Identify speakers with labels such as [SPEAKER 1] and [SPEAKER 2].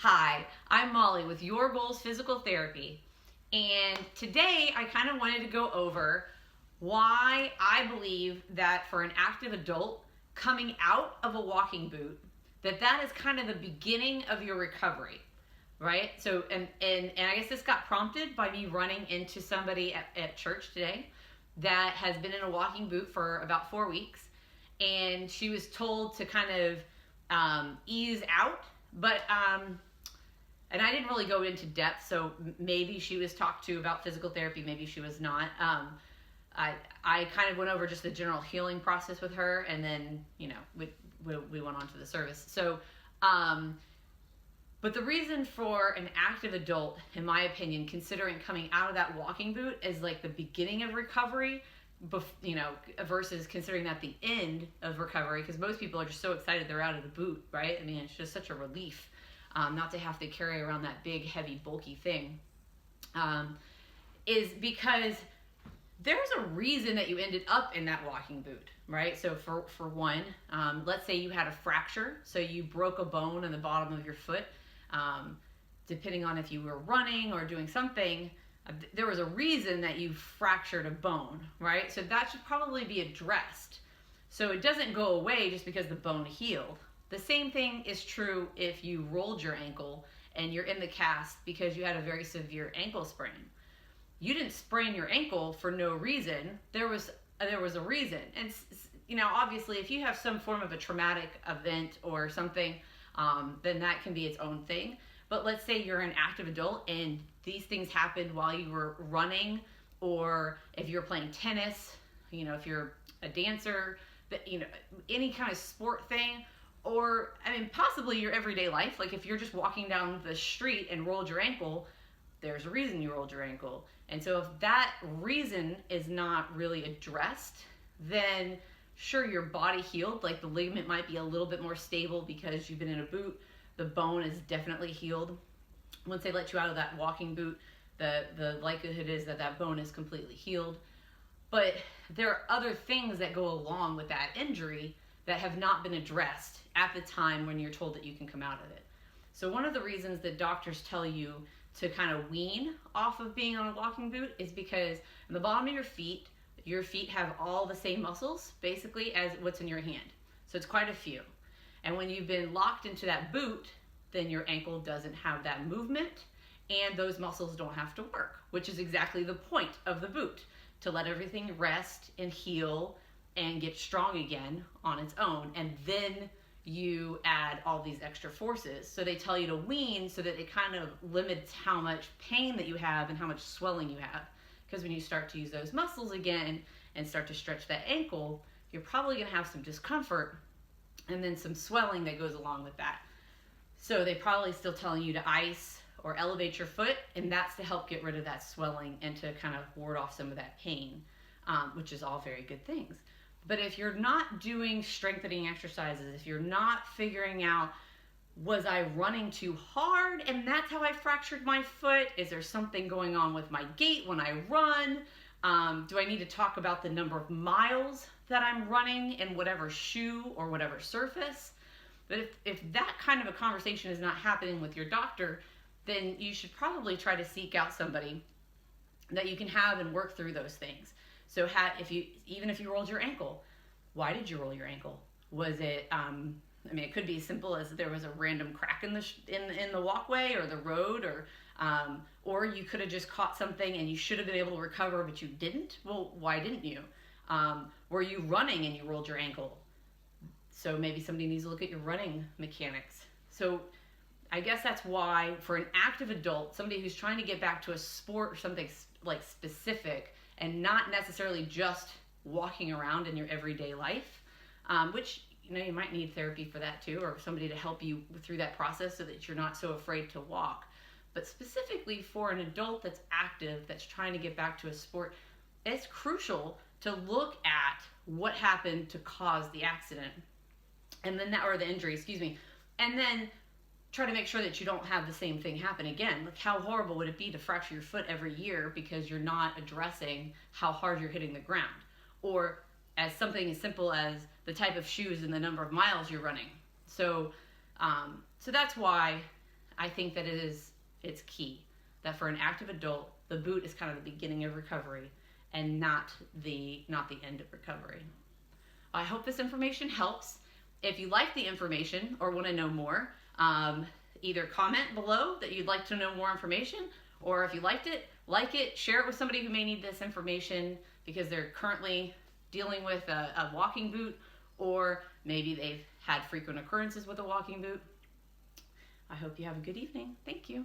[SPEAKER 1] Hi, I'm Molly with Your Goals Physical Therapy, and today I kind of wanted to go over why I believe that for an active adult coming out of a walking boot, that is kind of the beginning of your recovery, right? So, and I guess this got prompted by me running into somebody at church today that has been in a walking boot for about 4 weeks, and she was told to kind of ease out, but and I didn't really go into depth, so maybe she was talked to about physical therapy, maybe she was not. I kind of went over just the general healing process with her, and then, we went on to the service. So, but the reason for an active adult, in my opinion, considering coming out of that walking boot as like the beginning of recovery, versus considering that the end of recovery, because most people are just so excited they're out of the boot, right? I mean, it's just such a relief. Not to have to carry around that big, heavy, bulky thing, is because there's a reason that you ended up in that walking boot, right? So for one, let's say you had a fracture, so you broke a bone in the bottom of your foot. Depending on if you were running or doing something, there was a reason that you fractured a bone, right? So that should probably be addressed. So it doesn't go away just because the bone healed. The same thing is true if you rolled your ankle and you're in the cast because you had a very severe ankle sprain. You didn't sprain your ankle for no reason. There was a reason. And obviously if you have some form of a traumatic event or something, then that can be its own thing. But let's say you're an active adult and these things happened while you were running, or if you're playing tennis, if you're a dancer, any kind of sport thing. Or, possibly your everyday life. Like if you're just walking down the street and rolled your ankle, there's a reason you rolled your ankle. And so if that reason is not really addressed, then sure, your body healed. Like the ligament might be a little bit more stable because you've been in a boot. The bone is definitely healed. Once they let you out of that walking boot, the likelihood is that bone is completely healed. But there are other things that go along with that injury that have not been addressed at the time when you're told that you can come out of it. So one of the reasons that doctors tell you to kind of wean off of being on a walking boot is because in the bottom of your feet have all the same muscles basically as what's in your hand. So it's quite a few. And when you've been locked into that boot, then your ankle doesn't have that movement and those muscles don't have to work, which is exactly the point of the boot, to let everything rest and heal and get strong again on its own, and then you add all these extra forces. So they tell you to wean so that it kind of limits how much pain that you have and how much swelling you have. Because when you start to use those muscles again and start to stretch that ankle, you're probably going to have some discomfort and then some swelling that goes along with that. So they probably still telling you to ice or elevate your foot, and that's to help get rid of that swelling and to kind of ward off some of that pain, which is all very good things. But if you're not doing strengthening exercises, if you're not figuring out, was I running too hard and that's how I fractured my foot? Is there something going on with my gait when I run? Do I need to talk about the number of miles that I'm running in whatever shoe or whatever surface? But if that kind of a conversation is not happening with your doctor, then you should probably try to seek out somebody that you can have and work through those things. So even if you rolled your ankle, why did you roll your ankle? Was it, it could be as simple as there was a random crack in the walkway or the road, or you could have just caught something and you should have been able to recover, but you didn't. Well, why didn't you? Were you running and you rolled your ankle? So maybe somebody needs to look at your running mechanics. So I guess that's why for an active adult, somebody who's trying to get back to a sport or something like specific, and not necessarily just walking around in your everyday life, which you might need therapy for that too, or somebody to help you through that process so that you're not so afraid to walk. But specifically for an adult that's active, that's trying to get back to a sport, it's crucial to look at what happened to cause the accident, and then or the injury, and then try to make sure that you don't have the same thing happen again. Like, how horrible would it be to fracture your foot every year because you're not addressing how hard you're hitting the ground? Or as something as simple as the type of shoes and the number of miles you're running. So that's why I think that it's key that for an active adult, the boot is kind of the beginning of recovery and not the end of recovery. I hope this information helps. If you like the information or want to know more, either comment below that you'd like to know more information, or if you liked it, like it, share it with somebody who may need this information because they're currently dealing with a walking boot, or maybe they've had frequent occurrences with a walking boot. I hope you have a good evening. Thank you.